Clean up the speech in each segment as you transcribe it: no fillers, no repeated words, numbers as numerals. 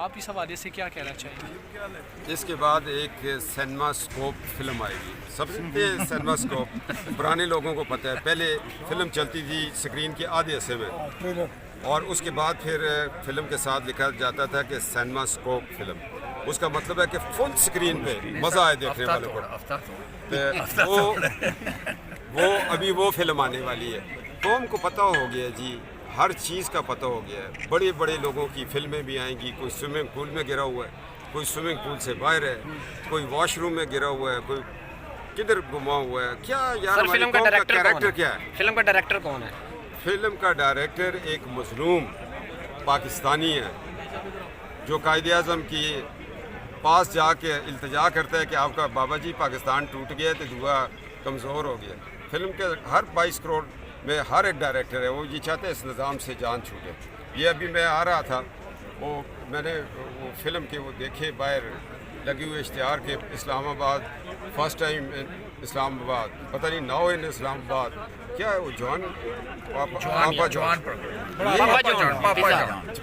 آپ اس حوالے سے کیا کہنا چاہیں گے؟ اس کے بعد ایک سینما اسکوپ فلم آئے گی. سب سے سینما اسکوپ پرانے لوگوں کو پتہ ہے, پہلے فلم چلتی تھی اسکرین کے آدھے حصے میں, اور اس کے بعد پھر فلم کے ساتھ لکھا جاتا تھا کہ سینما اسکوپ فلم. اس کا مطلب ہے کہ فل اسکرین پہ مزہ آئے دیکھنے والوں کو. وہ ابھی وہ فلم آنے والی ہے. قوم کو پتہ ہو گیا جی, ہر چیز کا پتہ ہو گیا ہے. بڑے بڑے لوگوں کی فلمیں بھی آئیں گی. کوئی سوئمنگ پول میں گرا ہوا ہے, کوئی سوئمنگ پول سے باہر ہے, کوئی واش روم میں گرا ہوا ہے, کوئی کدھر گما ہوا ہے. کیا یار ہماری قوم کا کیریکٹر کیا ہے؟ فلم کا ڈائریکٹر کون ہے؟ فلم کا ڈائریکٹر ایک مظلوم پاکستانی ہے جو قائد اعظم کی پاس جا کے التجا کرتا ہے کہ آپ کا بابا جی پاکستان ٹوٹ گیا تو دعا کمزور ہو گیا. فلم کے ہر 22 کروڑ میں ہر ایک ڈائریکٹر ہے وہ یہ چاہتے ہیں اس نظام سے جان چھوٹے. یہ ابھی میں آ رہا تھا, وہ میں نے وہ فلم کے وہ دیکھے باہر لگے ہوئے اشتہار کے, اسلام آباد فرسٹ ٹائم اسلام آباد, پتہ نہیں ناؤ ان اسلام آباد, کیا ہے وہ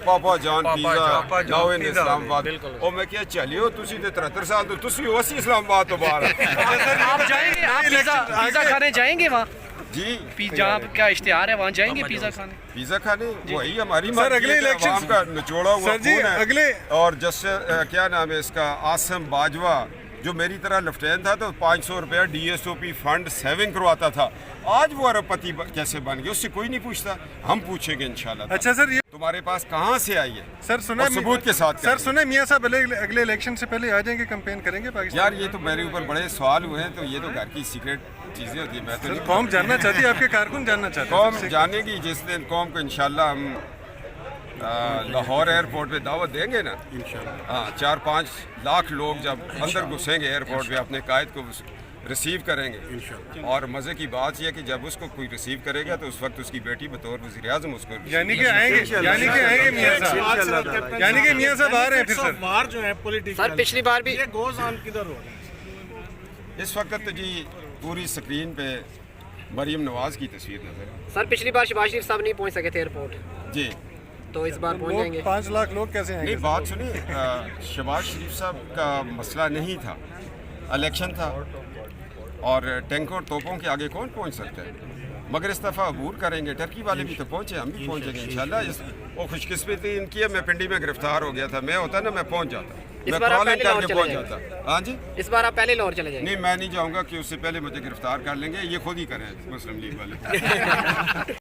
پاپا جان پیزا ناؤ ان اسلام آباد. اور میں کیا چلیو تسی تے 73 سال تو تسی اسی اسلام آباد تو باہر. آپ جائیں گے, آپ پیزا کھانے جائیں گے وہاں؟ جی جہاں کا اشتہار ہے وہاں جائیں گے پیزا کھانے؟ پیزا کھانے وہی ہماری اگلے الیکشن کا نچوڑا ہوا خون ہے. اور جسٹس کیا نام ہے اس کا, عاصم باجوہ, جو میری طرح لیفٹیننٹ تھا تو 500 روپیہ DSOP فنڈ سیونگ کرواتا تھا. آج وہ ارب پتی کیسے بن گیا, اس سے کوئی نہیں پوچھتا. ہم پوچھیں گے انشاءاللہ. اچھا سر, یہ تمہارے پاس کہاں سے آئی ہے سر سنا ثبوت کے ساتھ؟ سر سنیں میاں صاحب اگلے الیکشن سے پہلے آ جائیں گے, کمپین کریں گے پاکستان؟ یار یہ تو میرے اوپر بڑے سوال ہوئے ہیں, تو یہ تو گھر کی سیکرٹ چیزیں ہوتی ہیں. میں تو نہیں, قوم جاننا چاہتی ہے, آپ کے کارکن جاننا چاہتے ہیں. قوم جانے گی جس دن قوم کو انشاءاللہ ہم لاہور ایئرپورٹ پہ دعوت دیں گے نا. ہاں 4-5 لاکھ لوگ جب اندر گھسیں گے ایئرپورٹ پہ, اپنے قائد کو ریسیو کریں گے. اور مزے کی بات یہ ہے کہ جب اس کو کوئی ریسیو کرے گا تو اس وقت اس کی بیٹی بطور وزیر اعظم اس کو یعنی کہ آئیں گے میاں صاحب, یعنی کہ میاں صاحب آ رہے ہیں پھر سر. وار جو ہے پولیٹیکل, سر پچھلی بار بھی یہ گوز آن کدھر ہو رہا ہے اس وقت. تو جی پوری اسکرین پہ مریم نواز کی تصویر نظر ہے. سر پچھلی بار شہباز شریف صاحب نہیں پہنچ سکے تھے ایئرپورٹ, جی تو اس بار پہنچ جائیں گے. 5 لاکھ لوگ کیسے آئیں گے؟ نہیں بات سنیے, شہباز شریف صاحب کا مسئلہ نہیں تھا, الیکشن تھا, اور ٹینکوں اور توپوں کے آگے کون پہنچ سکتا ہے. مگر اس دفعہ عبور کریں گے. ٹرکی والے بھی تو پہنچے, ہم بھی پہنچیں گے انشاءاللہ. وہ خوش قسمتی ان کی ہے, میں پنڈی میں گرفتار ہو گیا تھا. میں ہوتا نا میں پہنچ جاتا, میں کرالنگ کر کے پہنچ جاتا. ہاں جی, اس بار آپ پہلے لاہور چلے جائیں گے؟ نہیں میں نہیں جاؤں گا کہ اس سے پہلے مجھے گرفتار کر لیں گے. یہ خود ہی کریں مسلم لیگ والے.